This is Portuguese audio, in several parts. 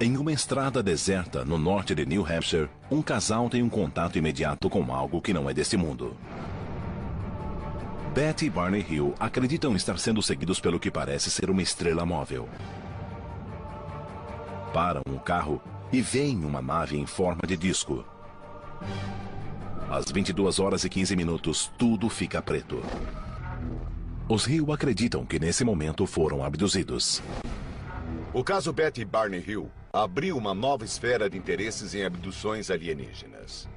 Em uma estrada deserta no norte de New Hampshire, um casal tem um contato imediato com algo que não é deste mundo. Beth e Barney Hill acreditam estar sendo seguidos pelo que parece ser uma estrela móvel. Param o carro e veem uma nave em forma de disco. Às 22 horas e 15 minutos, tudo fica preto. Os Hill acreditam que nesse momento foram abduzidos. O caso Beth e Barney Hill abriu uma nova esfera de interesses em abduções alienígenas.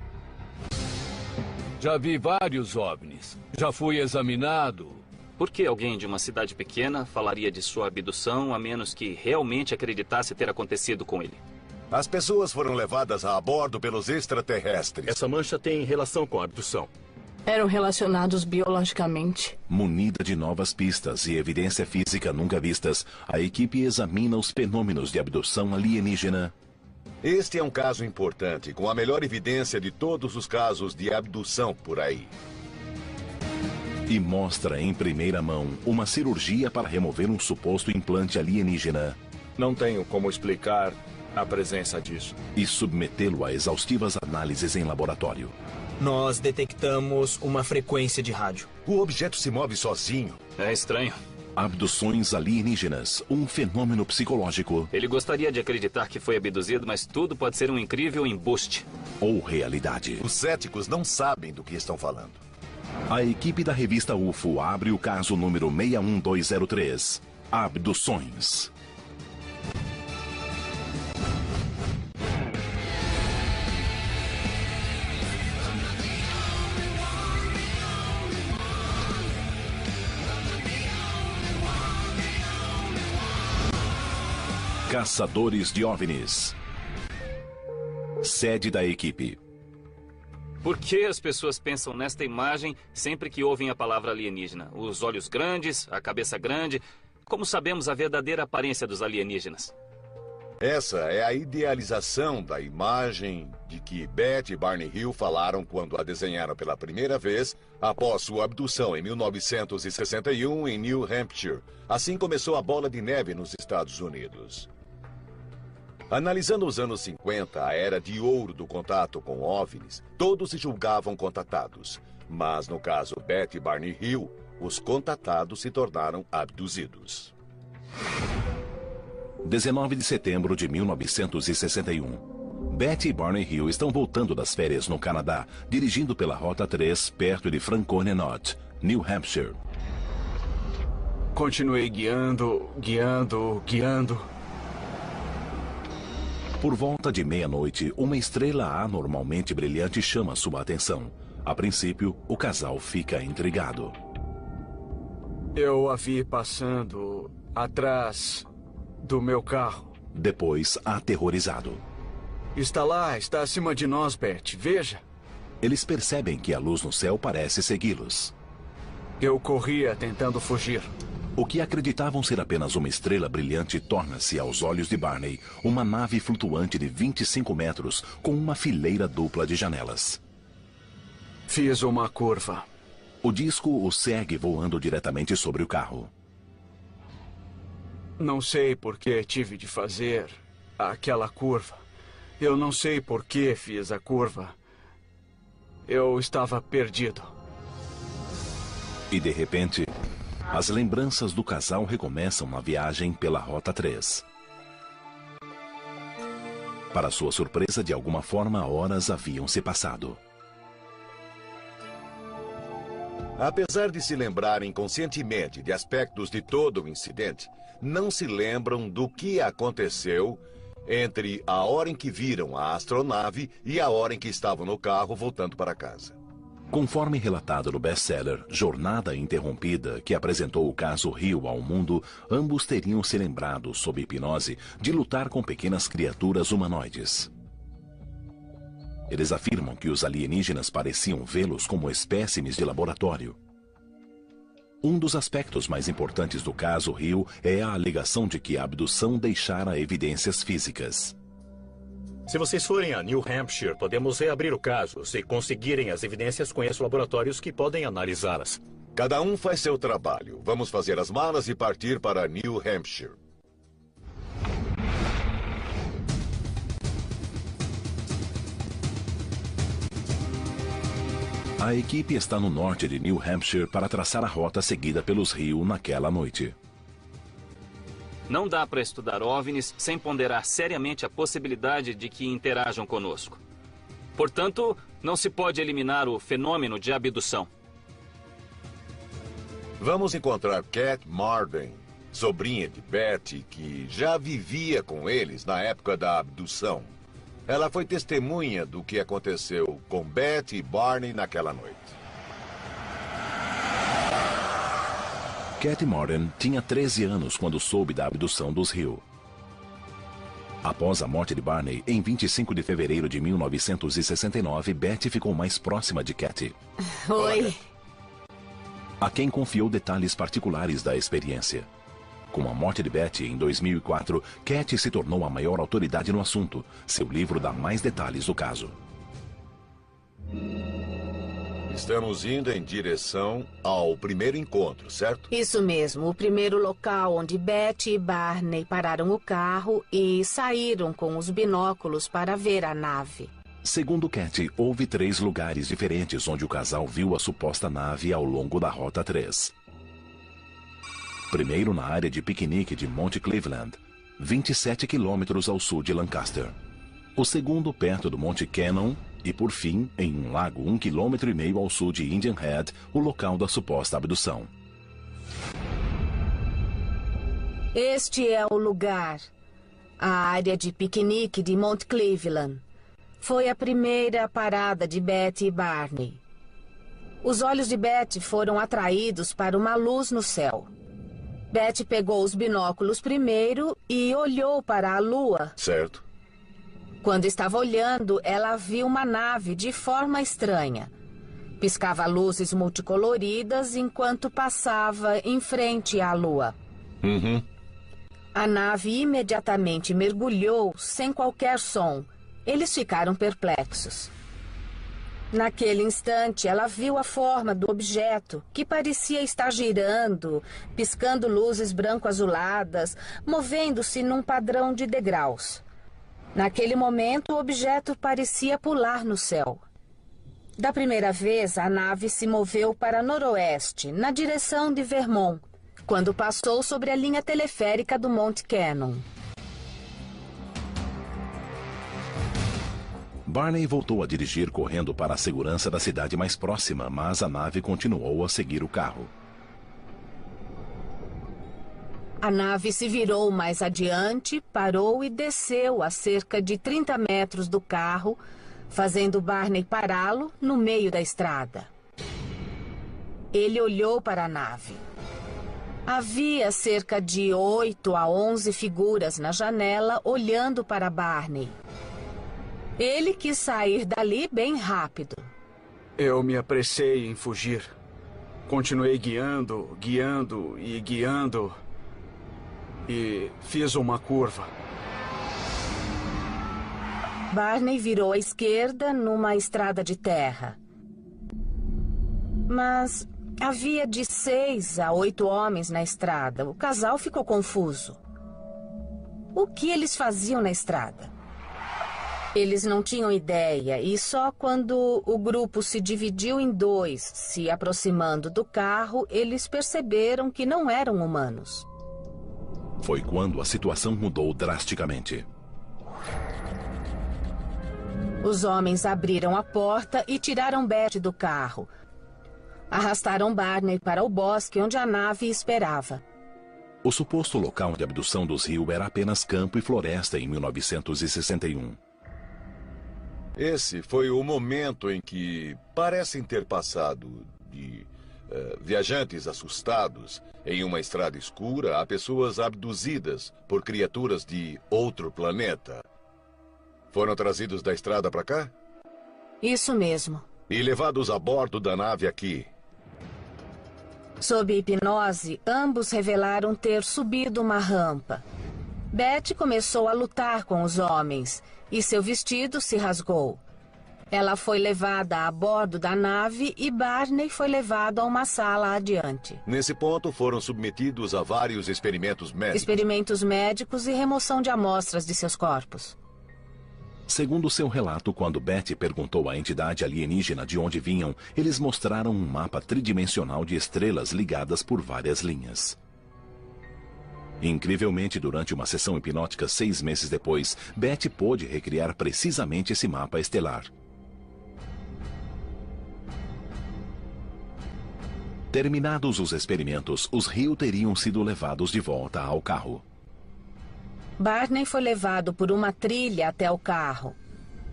Já vi vários OVNIs. Já fui examinado. Por que alguém de uma cidade pequena falaria de sua abdução a menos que realmente acreditasse ter acontecido com ele? As pessoas foram levadas a bordo pelos extraterrestres. Essa mancha tem relação com a abdução. Eram relacionados biologicamente. Munida de novas pistas e evidência física nunca vistas, a equipe examina os fenômenos de abdução alienígena. Este é um caso importante, com a melhor evidência de todos os casos de abdução por aí. E mostra em primeira mão uma cirurgia para remover um suposto implante alienígena. Não tenho como explicar a presença disso. E submetê-lo a exaustivas análises em laboratório. Nós detectamos uma frequência de rádio. O objeto se move sozinho. É estranho. Abduções alienígenas, um fenômeno psicológico. Ele gostaria de acreditar que foi abduzido, mas tudo pode ser um incrível embuste. Ou realidade. Os céticos não sabem do que estão falando. A equipe da revista UFO abre o caso número 61203. Abduções. Caçadores de OVNIs. Sede da equipe. Por que as pessoas pensam nesta imagem sempre que ouvem a palavra alienígena? Os olhos grandes, a cabeça grande. Como sabemos a verdadeira aparência dos alienígenas? Essa é a idealização da imagem de que Beth e Barney Hill falaram quando a desenharam pela primeira vez após sua abdução em 1961 em New Hampshire. Assim começou a bola de neve nos Estados Unidos. Analisando os anos 50, a era de ouro do contato com OVNIs, todos se julgavam contatados. Mas no caso Beth e Barney Hill, os contatados se tornaram abduzidos. 19 de setembro de 1961. Beth e Barney Hill estão voltando das férias no Canadá, dirigindo pela Rota 3, perto de Franconia North, New Hampshire. Continuei guiando. Por volta de meia-noite, uma estrela anormalmente brilhante chama sua atenção. A princípio, o casal fica intrigado. Eu a vi passando atrás do meu carro. Depois, aterrorizado. Está lá, está acima de nós, Beth. Veja. Eles percebem que a luz no céu parece segui-los. Eu corria tentando fugir. O que acreditavam ser apenas uma estrela brilhante torna-se, aos olhos de Barney, uma nave flutuante de 25 metros com uma fileira dupla de janelas. Fiz uma curva. O disco o segue voando diretamente sobre o carro. Não sei por que tive de fazer aquela curva. Eu não sei por que fiz a curva. Eu estava perdido. E de repente, as lembranças do casal recomeçam na viagem pela Rota 3. Para sua surpresa, de alguma forma, horas haviam se passado. Apesar de se lembrarem conscientemente de aspectos de todo o incidente, não se lembram do que aconteceu entre a hora em que viram a astronave e a hora em que estavam no carro voltando para casa. Conforme relatado no best-seller Jornada Interrompida, que apresentou o caso Hill ao mundo, ambos teriam se lembrado, sob hipnose, de lutar com pequenas criaturas humanoides. Eles afirmam que os alienígenas pareciam vê-los como espécimes de laboratório. Um dos aspectos mais importantes do caso Hill é a alegação de que a abdução deixara evidências físicas. Se vocês forem a New Hampshire, podemos reabrir o caso. Se conseguirem as evidências, conheço laboratórios que podem analisá-las. Cada um faz seu trabalho. Vamos fazer as malas e partir para New Hampshire. A equipe está no norte de New Hampshire para traçar a rota seguida pelos Hill naquela noite. Não dá para estudar OVNIs sem ponderar seriamente a possibilidade de que interajam conosco. Portanto, não se pode eliminar o fenômeno de abdução. Vamos encontrar Cat Marden, sobrinha de Betty, que já vivia com eles na época da abdução. Ela foi testemunha do que aconteceu com Betty e Barney naquela noite. Cat Marden tinha 13 anos quando soube da abdução dos Hill. Após a morte de Barney, em 25 de fevereiro de 1969, Betty ficou mais próxima de Cat. Oi. A quem confiou detalhes particulares da experiência. Com a morte de Betty em 2004, Cat se tornou a maior autoridade no assunto. Seu livro dá mais detalhes do caso. Estamos indo em direção ao primeiro encontro, certo? Isso mesmo, o primeiro local onde Betty e Barney pararam o carro e saíram com os binóculos para ver a nave. Segundo Cat, houve 3 lugares diferentes onde o casal viu a suposta nave ao longo da Rota 3. Primeiro na área de piquenique de Monte Cleveland, 27 quilômetros ao sul de Lancaster. O segundo perto do Monte Cannon e, por fim, em um lago 1,5 km ao sul de Indian Head, o local da suposta abdução. Este é o lugar, a área de piquenique de Monte Cleveland. Foi a primeira parada de Betty e Barney. Os olhos de Betty foram atraídos para uma luz no céu. Betty pegou os binóculos primeiro e olhou para a lua. Certo. Quando estava olhando, ela viu uma nave de forma estranha. Piscava luzes multicoloridas enquanto passava em frente à lua. A nave imediatamente mergulhou sem qualquer som. Eles ficaram perplexos. Naquele instante, ela viu a forma do objeto, que parecia estar girando, piscando luzes branco-azuladas, movendo-se num padrão de degraus. Naquele momento, o objeto parecia pular no céu. Da primeira vez, a nave se moveu para noroeste, na direção de Vermont, quando passou sobre a linha teleférica do Monte Cannon. Barney voltou a dirigir correndo para a segurança da cidade mais próxima, mas a nave continuou a seguir o carro. A nave se virou mais adiante, parou e desceu a cerca de 30 metros do carro, fazendo Barney pará-lo no meio da estrada. Ele olhou para a nave. Havia cerca de 8 a 11 figuras na janela olhando para Barney. Ele quis sair dali bem rápido. Eu me apressei em fugir. Continuei guiando e fiz uma curva. Barney virou à esquerda numa estrada de terra. Mas havia de 6 a 8 homens na estrada. O casal ficou confuso. O que eles faziam na estrada? Eles não tinham ideia, e só quando o grupo se dividiu em 2, se aproximando do carro, eles perceberam que não eram humanos. Foi quando a situação mudou drasticamente. Os homens abriram a porta e tiraram Betty do carro. Arrastaram Barney para o bosque onde a nave esperava. O suposto local de abdução dos Hill era apenas campo e floresta em 1961. Esse foi o momento em que parecem ter passado de viajantes assustados em uma estrada escura a pessoas abduzidas por criaturas de outro planeta. Foram trazidos da estrada para cá? Isso mesmo. E levados a bordo da nave aqui. Sob hipnose, ambos revelaram ter subido uma rampa. Betty começou a lutar com os homens e seu vestido se rasgou. Ela foi levada a bordo da nave e Barney foi levado a uma sala adiante. Nesse ponto, foram submetidos a vários experimentos médicos. Experimentos médicos e remoção de amostras de seus corpos. Segundo seu relato, quando Betty perguntou à entidade alienígena de onde vinham, eles mostraram um mapa tridimensional de estrelas ligadas por várias linhas. Incrivelmente, durante uma sessão hipnótica 6 meses depois, Betty pôde recriar precisamente esse mapa estelar. Terminados os experimentos, os Hill teriam sido levados de volta ao carro. Barney foi levado por uma trilha até o carro.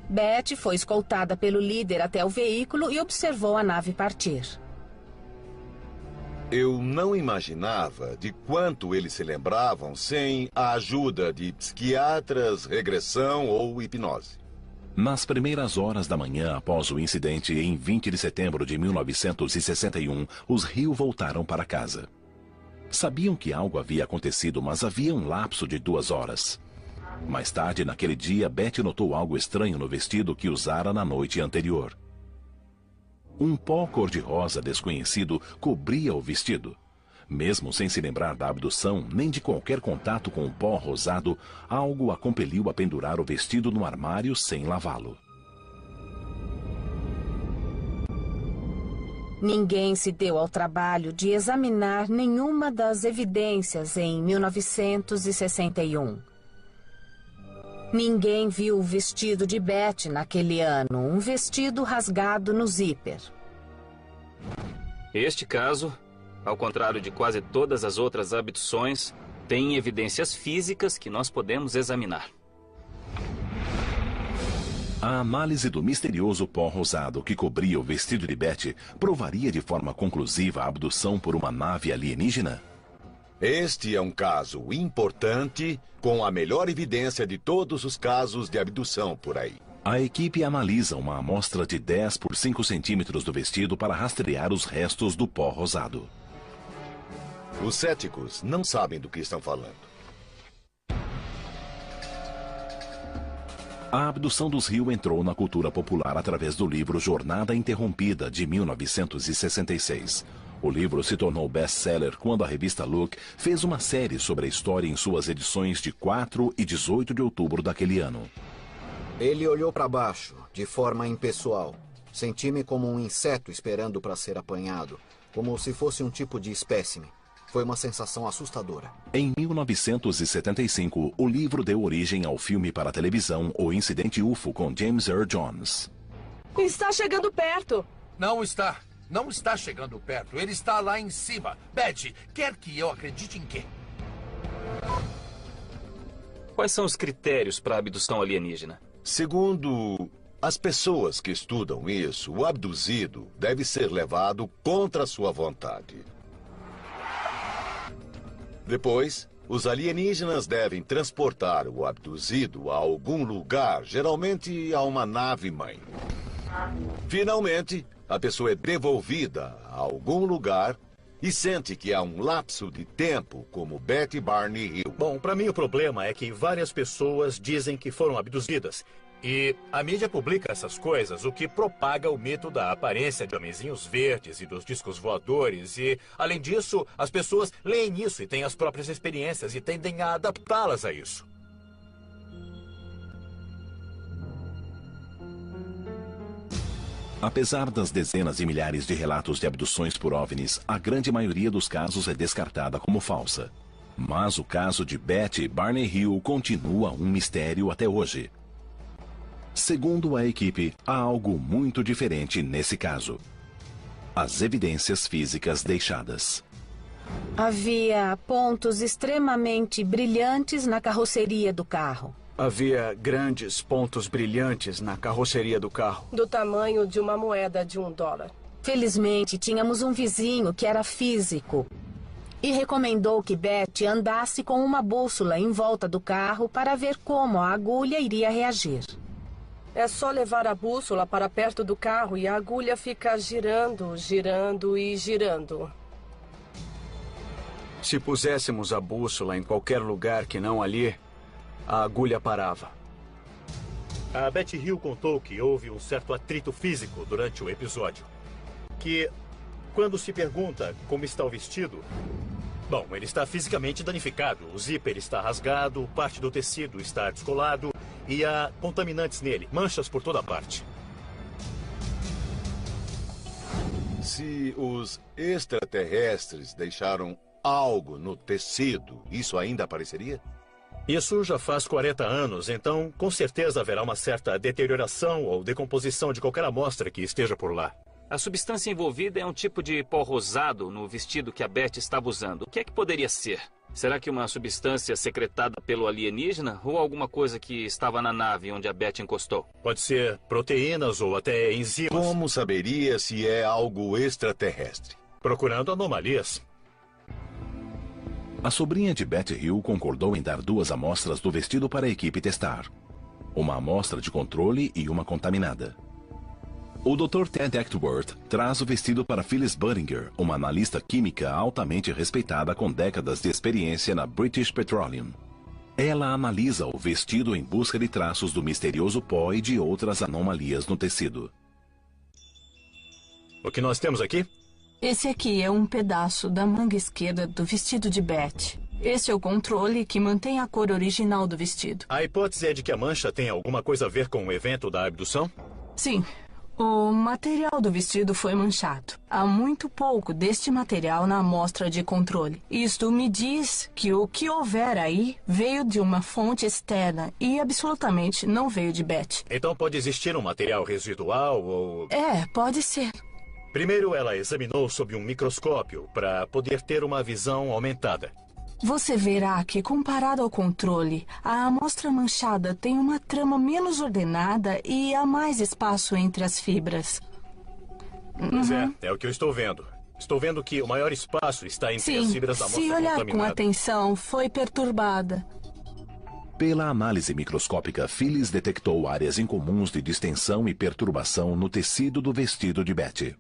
Betty foi escoltada pelo líder até o veículo e observou a nave partir. Eu não imaginava de quanto eles se lembravam sem a ajuda de psiquiatras, regressão ou hipnose. Nas primeiras horas da manhã após o incidente, em 20 de setembro de 1961, os Hill voltaram para casa. Sabiam que algo havia acontecido, mas havia um lapso de 2 horas. Mais tarde, naquele dia, Betty notou algo estranho no vestido que usara na noite anterior. Um pó cor-de-rosa desconhecido cobria o vestido. Mesmo sem se lembrar da abdução, nem de qualquer contato com o pó rosado, algo a compeliu a pendurar o vestido no armário sem lavá-lo. Ninguém se deu ao trabalho de examinar nenhuma das evidências em 1961. Ninguém viu o vestido de Betty naquele ano, um vestido rasgado no zíper. Este caso, ao contrário de quase todas as outras abduções, tem evidências físicas que nós podemos examinar. A análise do misterioso pó rosado que cobria o vestido de Betty provaria de forma conclusiva a abdução por uma nave alienígena? Este é um caso importante, com a melhor evidência de todos os casos de abdução por aí. A equipe analisa uma amostra de 10 por 5 centímetros do vestido para rastrear os restos do pó rosado. Os céticos não sabem do que estão falando. A abdução dos Hill entrou na cultura popular através do livro Jornada Interrompida, de 1966. O livro se tornou best-seller quando a revista Look fez uma série sobre a história em suas edições de 4 e 18 de outubro daquele ano. Ele olhou para baixo, de forma impessoal. Senti-me como um inseto esperando para ser apanhado, como se fosse um tipo de espécime. Foi uma sensação assustadora. Em 1975, o livro deu origem ao filme para a televisão O Incidente UFO com James Earl Jones. Está chegando perto. Não está. Não está chegando perto. Ele está lá em cima. Betty, quer que eu acredite em quê? Quais são os critérios para a abdução alienígena? Segundo as pessoas que estudam isso, o abduzido deve ser levado contra sua vontade. Depois, os alienígenas devem transportar o abduzido a algum lugar, geralmente a uma nave-mãe. Finalmente, a pessoa é devolvida a algum lugar e sente que há um lapso de tempo, como Betty Barney Hill. Bom, para mim o problema é que várias pessoas dizem que foram abduzidas. E a mídia publica essas coisas, o que propaga o mito da aparência de homenzinhos verdes e dos discos voadores. E, além disso, as pessoas leem isso e têm as próprias experiências e tendem a adaptá-las a isso. Apesar das dezenas e milhares de relatos de abduções por OVNIs, a grande maioria dos casos é descartada como falsa. Mas o caso de Betty Barney Hill continua um mistério até hoje. Segundo a equipe, há algo muito diferente nesse caso. As evidências físicas deixadas. Havia pontos extremamente brilhantes na carroceria do carro. Havia grandes pontos brilhantes na carroceria do carro. Do tamanho de uma moeda de $1. Felizmente, tínhamos um vizinho que era físico e recomendou que Betty andasse com uma bússola em volta do carro para ver como a agulha iria reagir. É só levar a bússola para perto do carro e a agulha fica girando, girando e girando. Se puséssemos a bússola em qualquer lugar que não ali, a agulha parava. A Betty Hill contou que houve um certo atrito físico durante o episódio. Que, quando se pergunta como está o vestido, Bom, ele está fisicamente danificado. O zíper está rasgado, parte do tecido está descolado e há contaminantes nele, manchas por toda parte. Se os extraterrestres deixaram algo no tecido, isso ainda apareceria? Isso já faz 40 anos, então com certeza haverá uma certa deterioração ou decomposição de qualquer amostra que esteja por lá. A substância envolvida é um tipo de pó rosado no vestido que a Beth estava usando. O que é que poderia ser? Será que uma substância secretada pelo alienígena ou alguma coisa que estava na nave onde a Beth encostou? Pode ser proteínas ou até enzimas. Como saberia se é algo extraterrestre? Procurando anomalias. A sobrinha de Beth Hill concordou em dar 2 amostras do vestido para a equipe testar. Uma amostra de controle e uma contaminada. O Dr. Ted Actworth traz o vestido para Phyllis Buttinger, uma analista química altamente respeitada com décadas de experiência na British Petroleum. Ela analisa o vestido em busca de traços do misterioso pó e de outras anomalias no tecido. O que nós temos aqui? Esse aqui é um pedaço da manga esquerda do vestido de Beth. Esse é o controle que mantém a cor original do vestido. A hipótese é de que a mancha tem alguma coisa a ver com o evento da abdução? Sim. O material do vestido foi manchado. Há muito pouco deste material na amostra de controle. Isto me diz que o que houver aí veio de uma fonte externa e absolutamente não veio de Beth. Então pode existir um material residual ou... Pode ser. Primeiro ela examinou sob um microscópio para poder ter uma visão aumentada. Você verá que, comparado ao controle, a amostra manchada tem uma trama menos ordenada e há mais espaço entre as fibras. Pois é o que eu estou vendo. Estou vendo que o maior espaço está entre as fibras da amostra contaminada. Se olhar com atenção, foi perturbada. Pela análise microscópica, Phyllis detectou áreas incomuns de distensão e perturbação no tecido do vestido de Beth.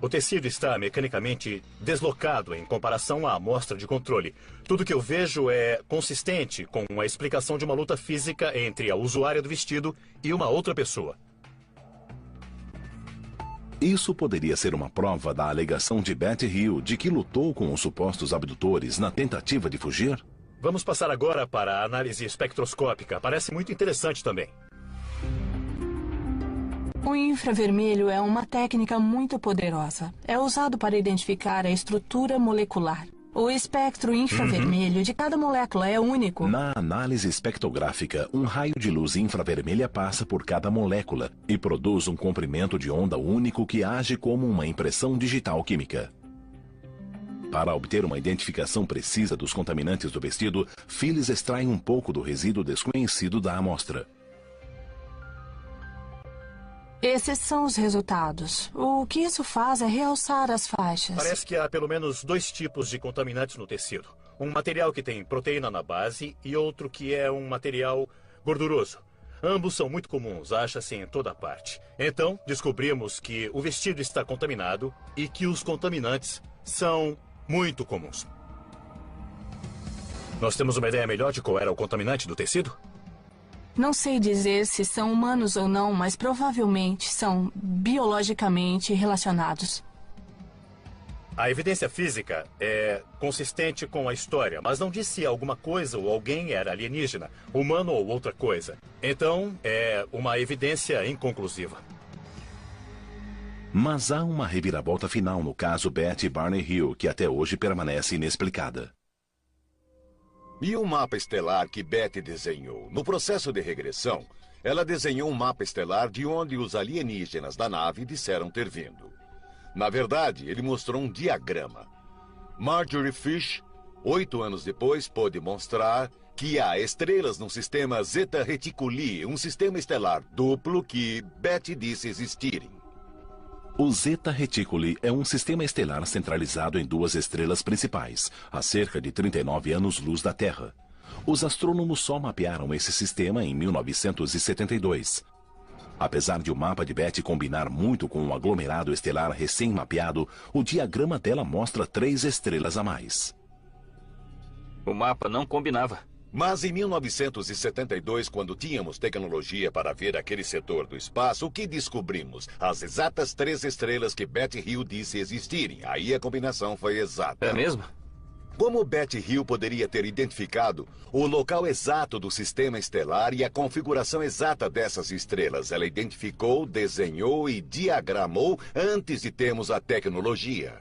O tecido está mecanicamente deslocado em comparação à amostra de controle. Tudo que eu vejo é consistente com a explicação de uma luta física entre a usuária do vestido e uma outra pessoa. Isso poderia ser uma prova da alegação de Beth Hill de que lutou com os supostos abdutores na tentativa de fugir? Vamos passar agora para a análise espectroscópica. Parece muito interessante também. O infravermelho é uma técnica muito poderosa. É usado para identificar a estrutura molecular. O espectro infravermelho de cada molécula é único. Na análise espectrográfica, um raio de luz infravermelha passa por cada molécula e produz um comprimento de onda único que age como uma impressão digital química. Para obter uma identificação precisa dos contaminantes do vestido, Phyllis extrai um pouco do resíduo desconhecido da amostra. Esses são os resultados. O que isso faz é realçar as faixas. Parece que há pelo menos 2 tipos de contaminantes no tecido. Um material que tem proteína na base e outro que é um material gorduroso. Ambos são muito comuns, acha-se em toda parte. Então, descobrimos que o vestido está contaminado e que os contaminantes são muito comuns. Nós temos uma ideia melhor de qual era o contaminante do tecido? Não sei dizer se são humanos ou não, mas provavelmente são biologicamente relacionados. A evidência física é consistente com a história, mas não diz se alguma coisa ou alguém era alienígena, humano ou outra coisa. Então, é uma evidência inconclusiva. Mas há uma reviravolta final no caso Beth e Barney Hill que até hoje permanece inexplicada. E o mapa estelar que Beth desenhou? No processo de regressão, ela desenhou um mapa estelar de onde os alienígenas da nave disseram ter vindo. Na verdade, ele mostrou um diagrama. Marjorie Fish, 8 anos depois, pôde mostrar que há estrelas no sistema Zeta Reticuli, um sistema estelar duplo que Beth disse existirem. O Zeta Reticuli é um sistema estelar centralizado em 2 estrelas principais, a cerca de 39 anos-luz da Terra. Os astrônomos só mapearam esse sistema em 1972. Apesar de o mapa de Beth combinar muito com um aglomerado estelar recém-mapeado, o diagrama dela mostra 3 estrelas a mais. O mapa não combinava. Mas em 1972, quando tínhamos tecnologia para ver aquele setor do espaço, o que descobrimos? As exatas 3 estrelas que Beth Hill disse existirem. Aí a combinação foi exata. É mesmo? Como Betty Hill poderia ter identificado o local exato do sistema estelar e a configuração exata dessas estrelas? Ela identificou, desenhou e diagramou antes de termos a tecnologia.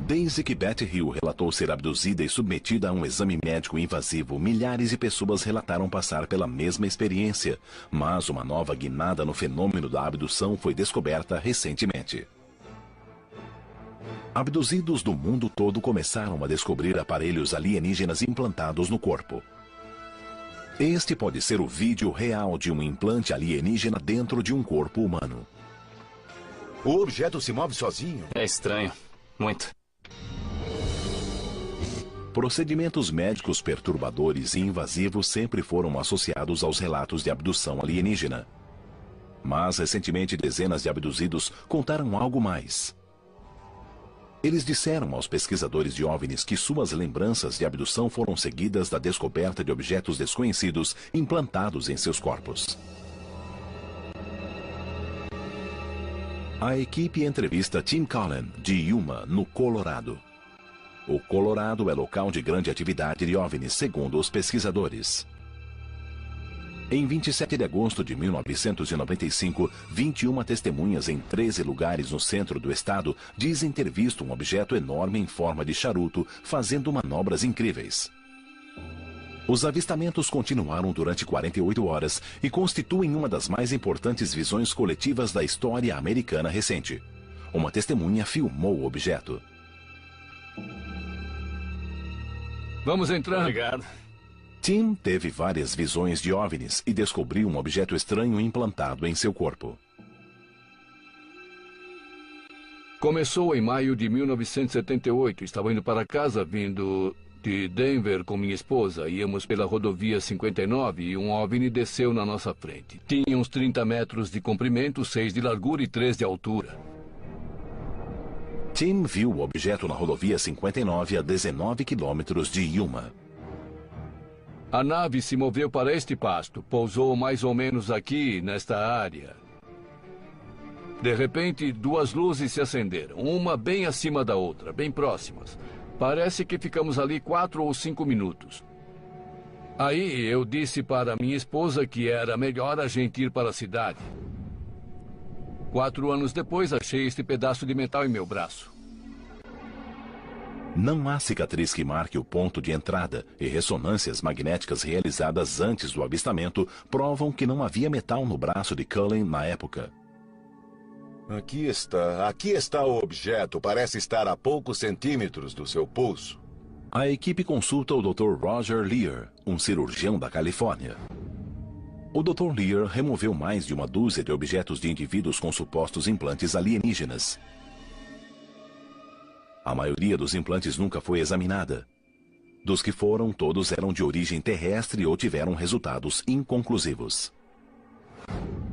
Desde que Betty Hill relatou ser abduzida e submetida a um exame médico invasivo, milhares de pessoas relataram passar pela mesma experiência. Mas uma nova guinada no fenômeno da abdução foi descoberta recentemente. Abduzidos do mundo todo começaram a descobrir aparelhos alienígenas implantados no corpo. Este pode ser o vídeo real de um implante alienígena dentro de um corpo humano. O objeto se move sozinho? É estranho. Muito. Procedimentos médicos perturbadores e invasivos sempre foram associados aos relatos de abdução alienígena. Mas, recentemente, dezenas de abduzidos contaram algo mais. Eles disseram aos pesquisadores de OVNIs que suas lembranças de abdução foram seguidas da descoberta de objetos desconhecidos implantados em seus corpos. A equipe entrevista Tim Cullen, de Yuma, no Colorado. O Colorado é local de grande atividade de OVNIs, segundo os pesquisadores. Em 27 de agosto de 1995, 21 testemunhas em 13 lugares no centro do estado dizem ter visto um objeto enorme em forma de charuto fazendo manobras incríveis. Os avistamentos continuaram durante 48 horas e constituem uma das mais importantes visões coletivas da história americana recente. Uma testemunha filmou o objeto. Vamos entrar. Obrigado. Tim teve várias visões de OVNIs e descobriu um objeto estranho implantado em seu corpo. Começou em maio de 1978. Estava indo para casa, vindo de Denver com minha esposa. Íamos pela rodovia 59 e um OVNI desceu na nossa frente. Tinha uns 30 metros de comprimento, 6 de largura e 3 de altura. Tim viu o objeto na rodovia 59 a 19 quilômetros de Yuma. A nave se moveu para este pasto, pousou mais ou menos aqui, nesta área. De repente, duas luzes se acenderam, uma bem acima da outra, bem próximas. Parece que ficamos ali 4 ou 5 minutos. Aí eu disse para minha esposa que era melhor a gente ir para a cidade. 4 anos depois, achei este pedaço de metal em meu braço. Não há cicatriz que marque o ponto de entrada, e ressonâncias magnéticas realizadas antes do avistamento provam que não havia metal no braço de Cullen na época. Aqui está o objeto. Parece estar a poucos centímetros do seu pulso. A equipe consulta o Dr. Roger Lear, um cirurgião da Califórnia. O Dr. Lear removeu mais de uma dúzia de objetos de indivíduos com supostos implantes alienígenas. A maioria dos implantes nunca foi examinada. Dos que foram, todos eram de origem terrestre ou tiveram resultados inconclusivos.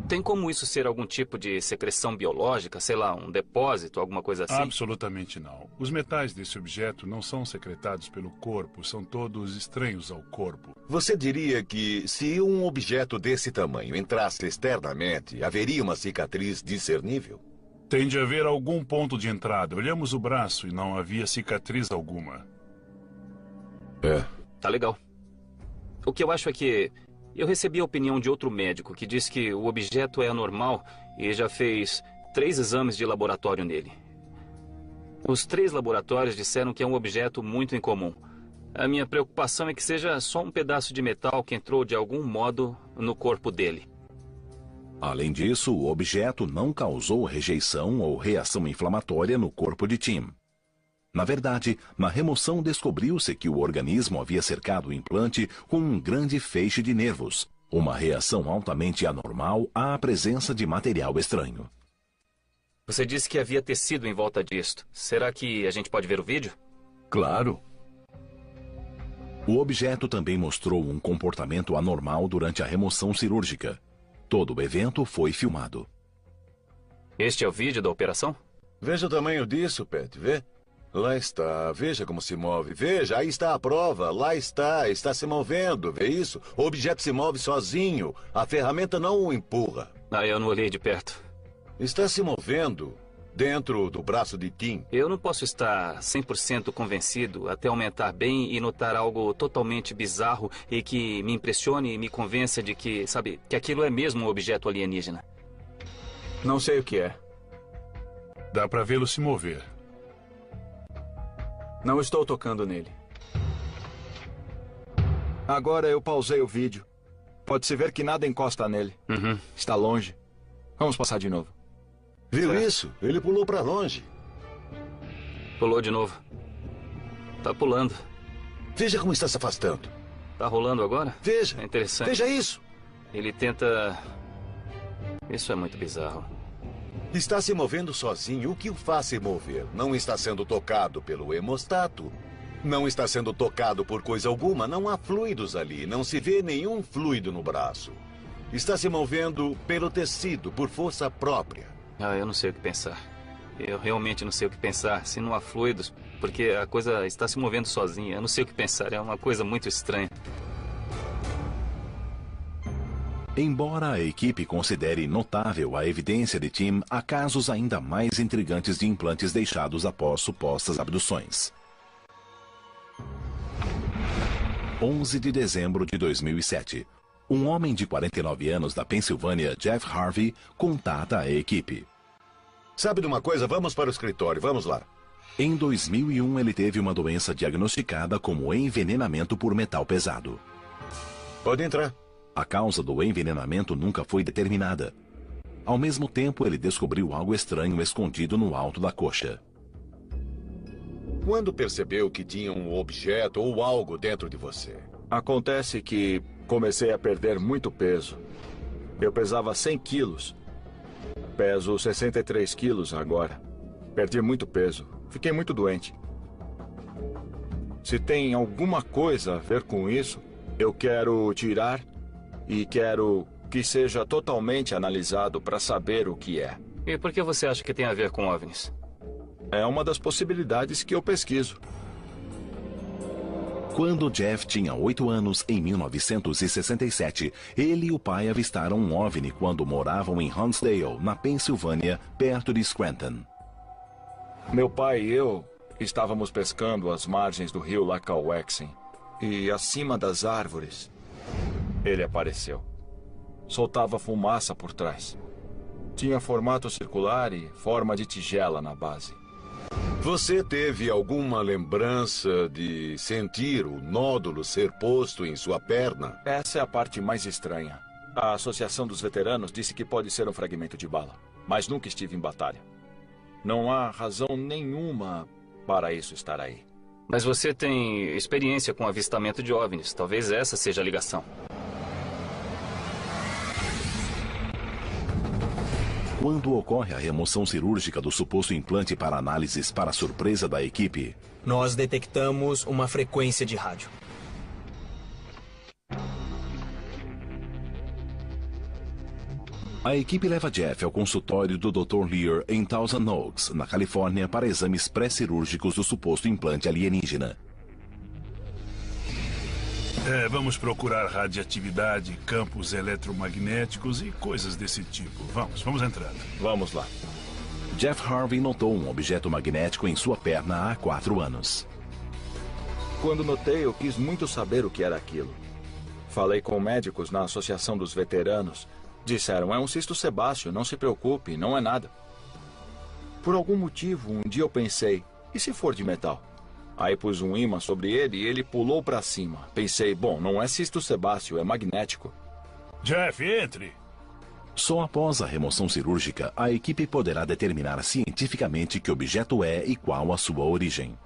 Tem como isso ser algum tipo de secreção biológica, sei lá, um depósito, alguma coisa assim? Absolutamente não. Os metais desse objeto não são secretados pelo corpo, são todos estranhos ao corpo. Você diria que se um objeto desse tamanho entrasse externamente, haveria uma cicatriz discernível? Tem de haver algum ponto de entrada. Olhamos o braço e não havia cicatriz alguma. Tá legal. O que eu acho é que eu recebi a opinião de outro médico que diz que o objeto é anormal e já fez 3 exames de laboratório nele. Os 3 laboratórios disseram que é um objeto muito incomum. A minha preocupação é que seja só um pedaço de metal que entrou de algum modo no corpo dele. Além disso, o objeto não causou rejeição ou reação inflamatória no corpo de Tim. Na verdade, na remoção descobriu-se que o organismo havia cercado o implante com um grande feixe de nervos, uma reação altamente anormal à presença de material estranho. Você disse que havia tecido em volta disto. Será que a gente pode ver o vídeo? Claro. O objeto também mostrou um comportamento anormal durante a remoção cirúrgica. Todo o evento foi filmado. Este é o vídeo da operação? Veja o tamanho disso, Pat, vê? Lá está, veja como se move. Veja, aí está a prova, lá está se movendo, vê isso? O objeto se move sozinho, a ferramenta não o empurra. Eu não olhei de perto. Está se movendo. dentro do braço de Tim. Eu não posso estar 100% convencido até aumentar bem e notar algo totalmente bizarro e que me impressione e me convença de que, sabe, que aquilo é mesmo um objeto alienígena. Não sei o que é. Dá pra vê-lo se mover. Não estou tocando nele. Agora eu pausei o vídeo. Pode-se ver que nada encosta nele. Está longe. Vamos passar de novo. Viu isso? Ele pulou pra longe. Pulou de novo. Tá pulando. Veja como está se afastando. Tá rolando agora? Veja. É interessante. Veja isso. Ele tenta... Isso é muito bizarro. Está se movendo sozinho. O que o faz se mover? Não está sendo tocado pelo hemostato. Não está sendo tocado por coisa alguma. Não há fluidos ali. Não se vê nenhum fluido no braço. Está se movendo pelo tecido, por força própria. Eu não sei o que pensar. Eu realmente não sei o que pensar. Se não há fluidos, porque a coisa está se movendo sozinha. Eu não sei o que pensar. É uma coisa muito estranha. Embora a equipe considere notável a evidência de Tim, há casos ainda mais intrigantes de implantes deixados após supostas abduções. 11 de dezembro de 2007. Um homem de 49 anos da Pensilvânia, Jeff Harvey, contata a equipe. Sabe de uma coisa? Vamos para o escritório. Vamos lá. Em 2001, ele teve uma doença diagnosticada como envenenamento por metal pesado. Pode entrar. A causa do envenenamento nunca foi determinada. Ao mesmo tempo, ele descobriu algo estranho escondido no alto da coxa. Quando percebeu que tinha um objeto ou algo dentro de você? Acontece que comecei a perder muito peso. Eu pesava 100 quilos. Peso 63 quilos agora. Perdi muito peso. Fiquei muito doente. Se tem alguma coisa a ver com isso, eu quero tirar e quero que seja totalmente analisado para saber o que é. E por que você acha que tem a ver com OVNIs? É uma das possibilidades que eu pesquiso. Quando Jeff tinha 8 anos, em 1967, ele e o pai avistaram um OVNI quando moravam em Huntsdale, na Pensilvânia, perto de Scranton. Meu pai e eu estávamos pescando às margens do rio Lackawaxen e acima das árvores, ele apareceu. Soltava fumaça por trás. Tinha formato circular e forma de tigela na base. Você teve alguma lembrança de sentir o nódulo ser posto em sua perna? Essa é a parte mais estranha. A Associação dos Veteranos disse que pode ser um fragmento de bala, mas nunca estive em batalha. Não há razão nenhuma para isso estar aí. Mas você tem experiência com avistamento de OVNIs. Talvez essa seja a ligação. Quando ocorre a remoção cirúrgica do suposto implante para análises para surpresa da equipe, nós detectamos uma frequência de rádio. A equipe leva Jeff ao consultório do Dr. Lear em Thousand Oaks, na Califórnia, para exames pré-cirúrgicos do suposto implante alienígena. Vamos procurar radioatividade, campos eletromagnéticos e coisas desse tipo. Vamos entrando. Vamos lá. Jeff Harvey notou um objeto magnético em sua perna há 4 anos. Quando notei, eu quis muito saber o que era aquilo. Falei com médicos na Associação dos Veteranos. Disseram, é um cisto sebáceo, não se preocupe, não é nada. Por algum motivo, um dia eu pensei, e se for de metal? Aí pus um ímã sobre ele e ele pulou para cima. Pensei, bom, não é cisto sebáceo, é magnético. Jeff, entre! Só após a remoção cirúrgica, a equipe poderá determinar cientificamente que objeto é e qual a sua origem.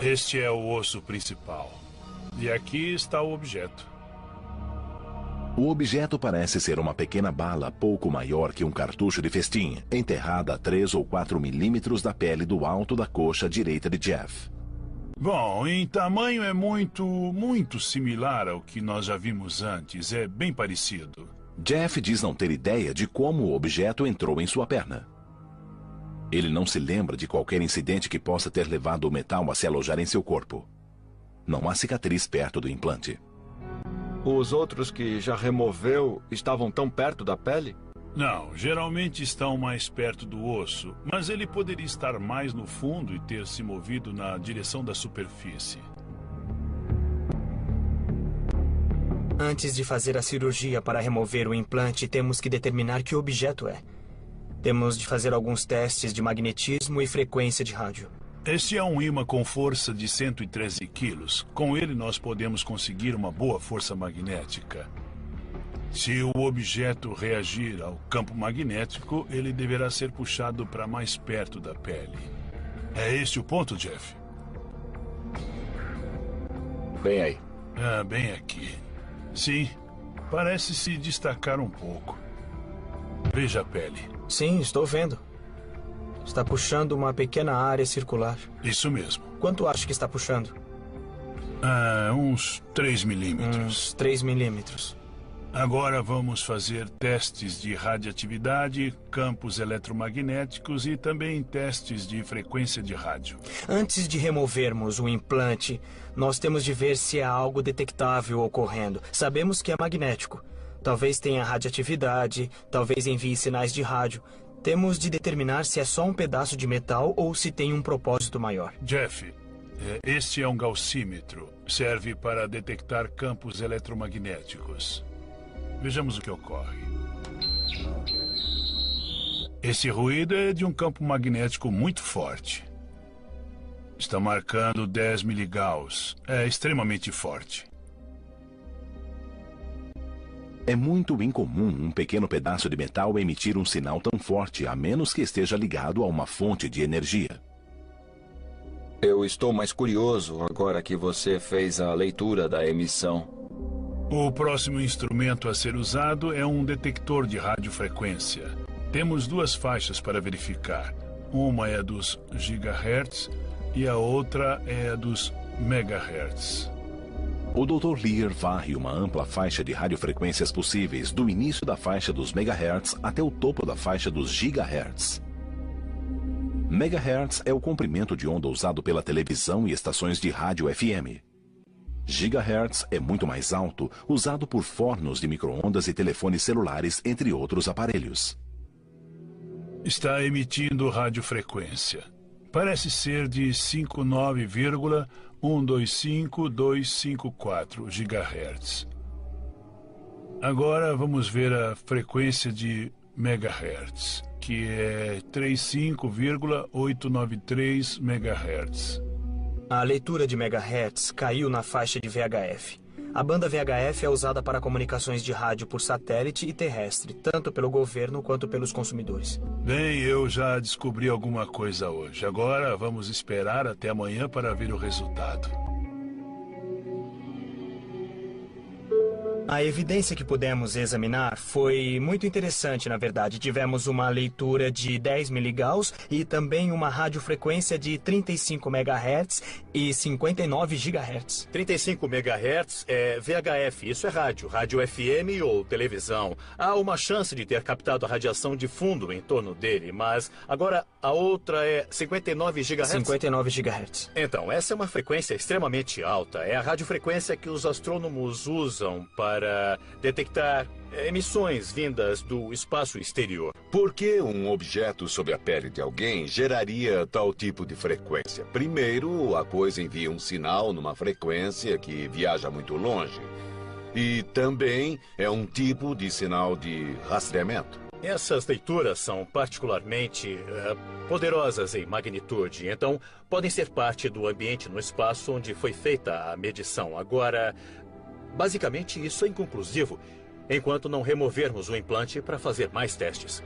Este é o osso principal. E aqui está o objeto. O objeto parece ser uma pequena bala pouco maior que um cartucho de festim, enterrada a 3 ou 4 milímetros da pele do alto da coxa direita de Jeff. Bom, em tamanho é muito similar ao que nós já vimos antes. É bem parecido. Jeff diz não ter ideia de como o objeto entrou em sua perna. Ele não se lembra de qualquer incidente que possa ter levado o metal a se alojar em seu corpo. Não há cicatriz perto do implante. Os outros que já removeu estavam tão perto da pele? Não, geralmente estão mais perto do osso, mas ele poderia estar mais no fundo e ter se movido na direção da superfície. Antes de fazer a cirurgia para remover o implante, temos que determinar que objeto é. Temos de fazer alguns testes de magnetismo e frequência de rádio. Este é um ímã com força de 113 quilos. Com ele, nós podemos conseguir uma boa força magnética. Se o objeto reagir ao campo magnético, ele deverá ser puxado para mais perto da pele. É este o ponto, Jeff? Bem aí. Ah, bem aqui. Sim, parece se destacar um pouco. Veja a pele. Sim, estou vendo. Está puxando uma pequena área circular. Isso mesmo. Quanto acha que está puxando? Uns 3 milímetros. Uns 3 milímetros. Agora vamos fazer testes de radioatividade, campos eletromagnéticos e também testes de frequência de rádio. Antes de removermos o implante, nós temos de ver se há algo detectável ocorrendo. Sabemos que é magnético. Talvez tenha radioatividade, talvez envie sinais de rádio. Temos de determinar se é só um pedaço de metal ou se tem um propósito maior. Jeff, este é um gaussímetro. Serve para detectar campos eletromagnéticos. Vejamos o que ocorre. Esse ruído é de um campo magnético muito forte. Está marcando 10 miligauss. É extremamente forte. É muito incomum um pequeno pedaço de metal emitir um sinal tão forte, a menos que esteja ligado a uma fonte de energia. Eu estou mais curioso agora que você fez a leitura da emissão. O próximo instrumento a ser usado é um detector de radiofrequência. Temos 2 faixas para verificar. Uma é dos gigahertz e a outra é dos megahertz. O Dr. Lear varre uma ampla faixa de radiofrequências possíveis, do início da faixa dos megahertz até o topo da faixa dos gigahertz. Megahertz é o comprimento de onda usado pela televisão e estações de rádio FM. Gigahertz é muito mais alto, usado por fornos de micro-ondas e telefones celulares, entre outros aparelhos. Está emitindo radiofrequência. Parece ser de 59,125254 GHz. Agora vamos ver a frequência de megahertz, que é 35,893 MHz. A leitura de megahertz caiu na faixa de VHF. A banda VHF é usada para comunicações de rádio por satélite e terrestre, tanto pelo governo quanto pelos consumidores. Bem, eu já descobri alguma coisa hoje. Agora vamos esperar até amanhã para ver o resultado. A evidência que pudemos examinar foi muito interessante, na verdade. Tivemos uma leitura de 10 miligauss e também uma radiofrequência de 35 MHz e 59 GHz. 35 MHz é VHF, isso é rádio FM ou televisão. Há uma chance de ter captado a radiação de fundo em torno dele, mas agora a outra é 59 GHz. 59 GHz. Então, essa é uma frequência extremamente alta. É a radiofrequência que os astrônomos usam para detectar emissões vindas do espaço exterior. Por que um objeto sob a pele de alguém geraria tal tipo de frequência? Primeiro, a coisa envia um sinal numa frequência que viaja muito longe. E também é um tipo de sinal de rastreamento. Essas leituras são particularmente poderosas em magnitude, então podem ser parte do ambiente no espaço onde foi feita a medição. Agora, basicamente, isso é inconclusivo, enquanto não removermos o implante para fazer mais testes.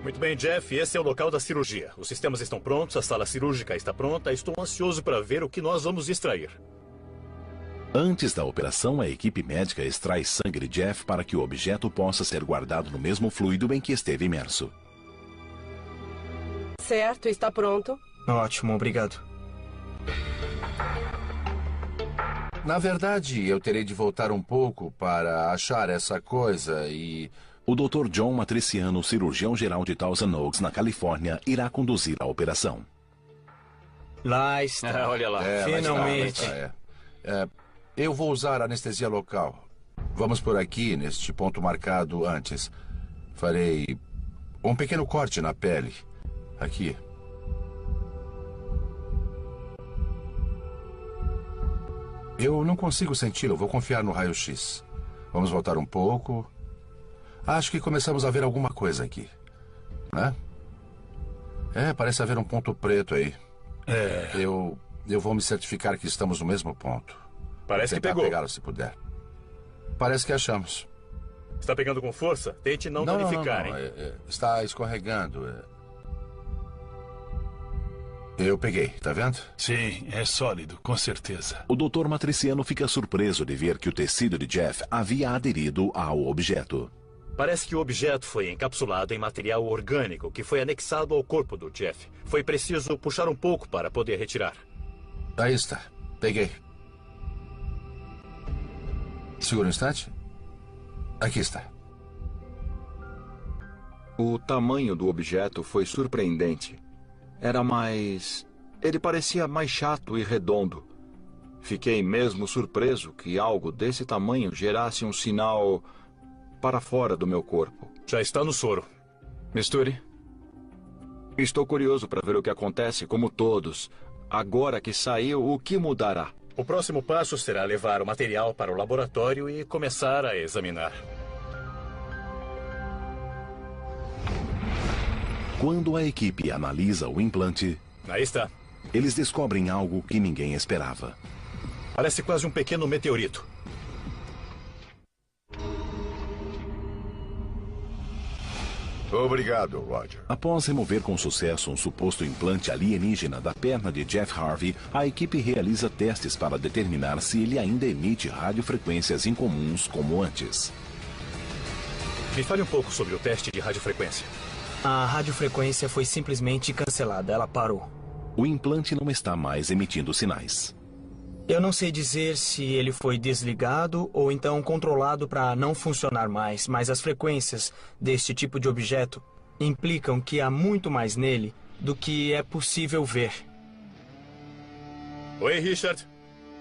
Muito bem, Jeff, esse é o local da cirurgia. Os sistemas estão prontos, a sala cirúrgica está pronta. Estou ansioso para ver o que nós vamos extrair. Antes da operação, a equipe médica extrai sangue de Jeff para que o objeto possa ser guardado no mesmo fluido em que esteve imerso. Certo, está pronto. Ótimo, obrigado. Na verdade, eu terei de voltar um pouco para achar essa coisa e... O Dr. John Matriciano, cirurgião-geral de Thousand Oaks, na Califórnia, irá conduzir a operação. Lá está. Olha lá. Finalmente. Eu vou usar anestesia local. Vamos por aqui, neste ponto marcado antes. Farei um pequeno corte na pele. Aqui. Eu não consigo senti-lo. Vou confiar no raio-x. Vamos voltar um pouco. Acho que começamos a ver alguma coisa aqui. Né? Parece haver um ponto preto aí. Eu vou me certificar que estamos no mesmo ponto. Parece que pegou. Pegá-lo se puder. Parece que achamos. Está pegando com força? Tente não danificar, hein? Está escorregando. Eu peguei, tá vendo? Sim, é sólido, com certeza. O Dr. Matriciano fica surpreso de ver que o tecido de Jeff havia aderido ao objeto. Parece que o objeto foi encapsulado em material orgânico que foi anexado ao corpo do Jeff. Foi preciso puxar um pouco para poder retirar. Aí está. Peguei. Segura um instante. Aqui está. O tamanho do objeto foi surpreendente. Ele parecia mais chato e redondo. Fiquei mesmo surpreso que algo desse tamanho gerasse um sinal para fora do meu corpo. Já está no soro. Misture. Estou curioso para ver o que acontece, como todos. Agora que saiu, o que mudará? O próximo passo será levar o material para o laboratório e começar a examinar. Quando a equipe analisa o implante, aí está. Eles descobrem algo que ninguém esperava. Parece quase um pequeno meteorito. Obrigado, Roger. Após remover com sucesso um suposto implante alienígena da perna de Jeff Harvey, a equipe realiza testes para determinar se ele ainda emite radiofrequências incomuns como antes. Me fale um pouco sobre o teste de radiofrequência. A radiofrequência foi simplesmente cancelada. Ela parou. O implante não está mais emitindo sinais. Eu não sei dizer se ele foi desligado ou então controlado para não funcionar mais, mas as frequências deste tipo de objeto implicam que há muito mais nele do que é possível ver. Oi, Richard.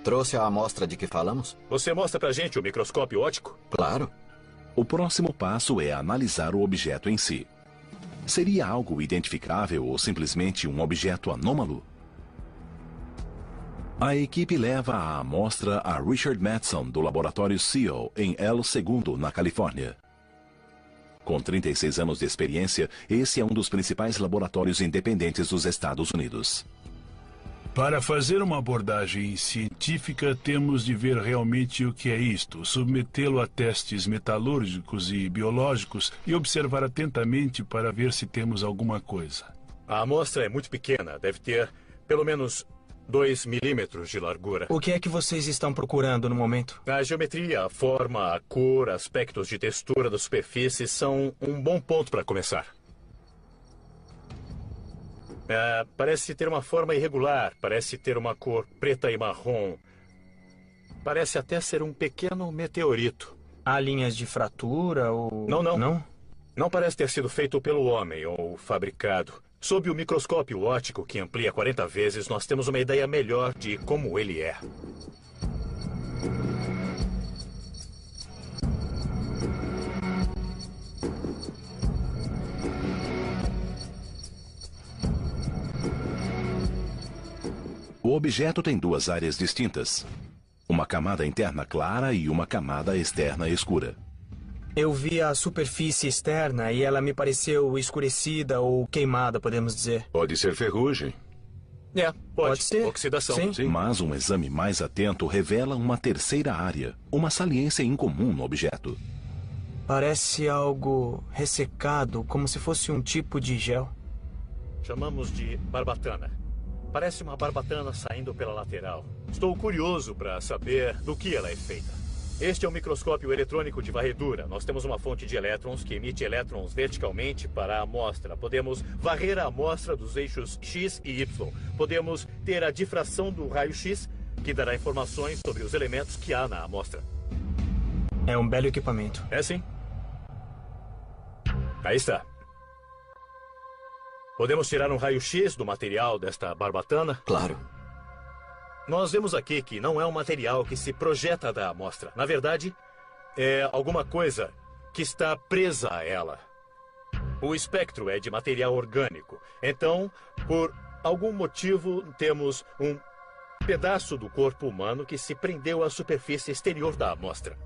Trouxe a amostra de que falamos? Você mostra pra gente o microscópio óptico? Claro. O próximo passo é analisar o objeto em si. Seria algo identificável ou simplesmente um objeto anômalo? A equipe leva a amostra a Richard Madsen, do laboratório SEAL, em El Segundo, na Califórnia. Com 36 anos de experiência, esse é um dos principais laboratórios independentes dos Estados Unidos. Para fazer uma abordagem científica, temos de ver realmente o que é isto, submetê-lo a testes metalúrgicos e biológicos e observar atentamente para ver se temos alguma coisa. A amostra é muito pequena, deve ter pelo menos 2 milímetros de largura. O que é que vocês estão procurando no momento? A geometria, a forma, a cor, aspectos de textura da superfície são um bom ponto para começar. Parece ter uma forma irregular, parece ter uma cor preta e marrom. Parece até ser um pequeno meteorito. Há linhas de fratura ou... Não? Não parece ter sido feito pelo homem ou fabricado. Sob o microscópio óptico, que amplia 40 vezes, nós temos uma ideia melhor de como ele é. O objeto tem duas áreas distintas. Uma camada interna clara e uma camada externa escura. Eu vi a superfície externa e ela me pareceu escurecida ou queimada, podemos dizer. Pode ser ferrugem. Pode ser. Oxidação. Sim. Mas um exame mais atento revela uma terceira área, uma saliência incomum no objeto. Parece algo ressecado, como se fosse um tipo de gel. Chamamos de barbatana. Parece uma barbatana saindo pela lateral. Estou curioso para saber do que ela é feita. Este é um microscópio eletrônico de varredura. Nós temos uma fonte de elétrons que emite elétrons verticalmente para a amostra. Podemos varrer a amostra dos eixos X e Y. Podemos ter a difração do raio-X, que dará informações sobre os elementos que há na amostra. É um belo equipamento. É sim. Aí está. Podemos tirar um raio-X do material desta barbatana? Claro. Nós vemos aqui que não é um material que se projeta da amostra. Na verdade, é alguma coisa que está presa a ela. O espectro é de material orgânico. Então, por algum motivo, temos um pedaço do corpo humano que se prendeu à superfície exterior da amostra.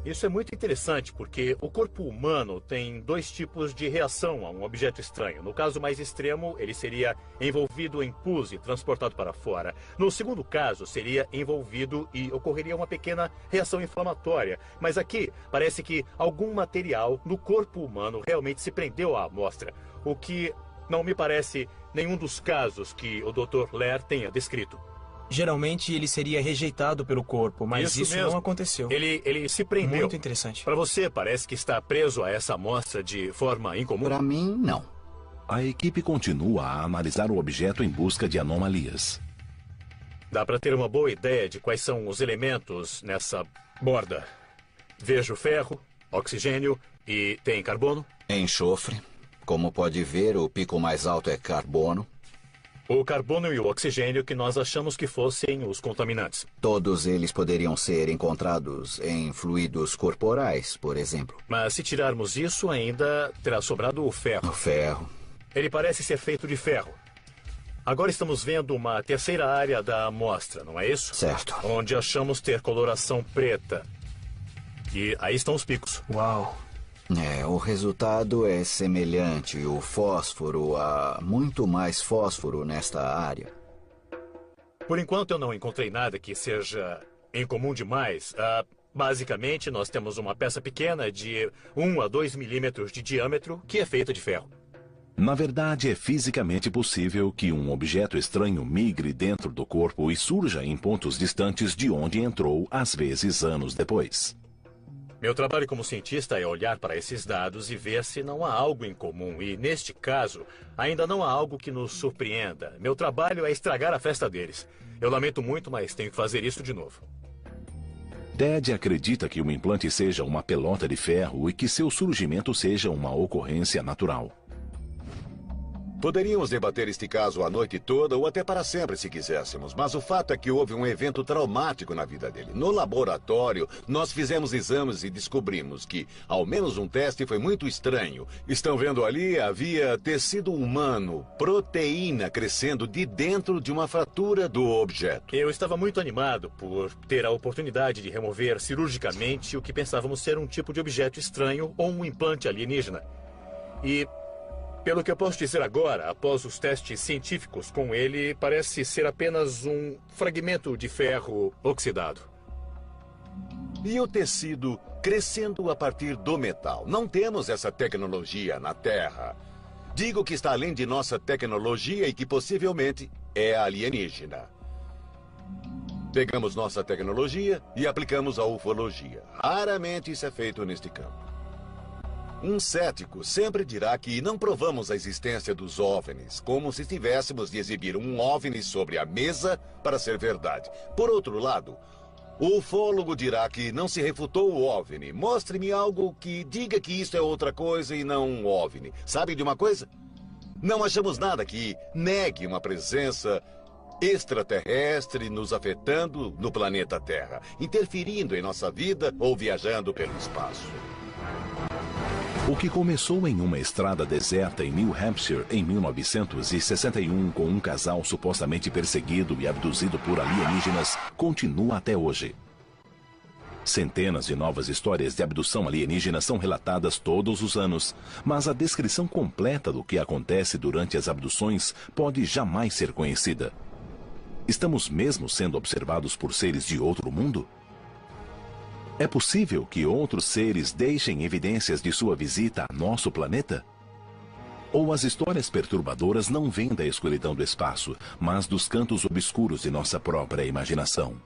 Isso é muito interessante porque o corpo humano tem dois tipos de reação a um objeto estranho. No caso mais extremo, ele seria envolvido em pus e transportado para fora. No segundo caso, seria envolvido e ocorreria uma pequena reação inflamatória. Mas aqui, parece que algum material no corpo humano realmente se prendeu à amostra, o que não me parece nenhum dos casos que o Dr. Lair tenha descrito. Geralmente ele seria rejeitado pelo corpo, mas isso não aconteceu. Ele se prendeu. Muito interessante. Para você, parece que está preso a essa amostra de forma incomum? Para mim, não. A equipe continua a analisar o objeto em busca de anomalias. Dá para ter uma boa ideia de quais são os elementos nessa borda. Vejo ferro, oxigênio e tem carbono? Enxofre. Como pode ver, o pico mais alto é carbono. O carbono e o oxigênio que nós achamos que fossem os contaminantes. Todos eles poderiam ser encontrados em fluidos corporais, por exemplo. Mas se tirarmos isso, ainda terá sobrado o ferro. O ferro. Ele parece ser feito de ferro. Agora estamos vendo uma terceira área da amostra, não é isso? Certo. Onde achamos ter coloração preta. E aí estão os picos. Uau! O resultado é semelhante. O fósforo, há muito mais fósforo nesta área. Por enquanto eu não encontrei nada que seja incomum demais. Basicamente, nós temos uma peça pequena de 1 a 2 milímetros de diâmetro que é feita de ferro. Na verdade, é fisicamente possível que um objeto estranho migre dentro do corpo e surja em pontos distantes de onde entrou, às vezes anos depois. Meu trabalho como cientista é olhar para esses dados e ver se não há algo em comum. E, neste caso, ainda não há algo que nos surpreenda. Meu trabalho é estragar a festa deles. Eu lamento muito, mas tenho que fazer isso de novo. Ted acredita que o implante seja uma pelota de ferro e que seu surgimento seja uma ocorrência natural. Poderíamos debater este caso a noite toda ou até para sempre, se quiséssemos. Mas o fato é que houve um evento traumático na vida dele. No laboratório, nós fizemos exames e descobrimos que, ao menos um teste foi muito estranho. Estão vendo ali? Havia tecido humano, proteína crescendo de dentro de uma fratura do objeto. Eu estava muito animado por ter a oportunidade de remover cirurgicamente o que pensávamos ser um tipo de objeto estranho ou um implante alienígena. E, pelo que eu posso dizer agora, após os testes científicos com ele, parece ser apenas um fragmento de ferro oxidado. E o tecido crescendo a partir do metal? Não temos essa tecnologia na Terra. Digo que está além de nossa tecnologia e que possivelmente é alienígena. Pegamos nossa tecnologia e aplicamos à ufologia. Raramente isso é feito neste campo. Um cético sempre dirá que não provamos a existência dos OVNIs, como se tivéssemos de exibir um OVNI sobre a mesa para ser verdade. Por outro lado, o ufólogo dirá que não se refutou o OVNI. Mostre-me algo que diga que isso é outra coisa e não um OVNI. Sabe de uma coisa? Não achamos nada que negue uma presença extraterrestre nos afetando no planeta Terra, interferindo em nossa vida ou viajando pelo espaço. O que começou em uma estrada deserta em New Hampshire em 1961 com um casal supostamente perseguido e abduzido por alienígenas continua até hoje. Centenas de novas histórias de abdução alienígena são relatadas todos os anos, mas a descrição completa do que acontece durante as abduções pode jamais ser conhecida. Estamos mesmo sendo observados por seres de outro mundo? É possível que outros seres deixem evidências de sua visita a nosso planeta? Ou as histórias perturbadoras não vêm da escuridão do espaço, mas dos cantos obscuros de nossa própria imaginação?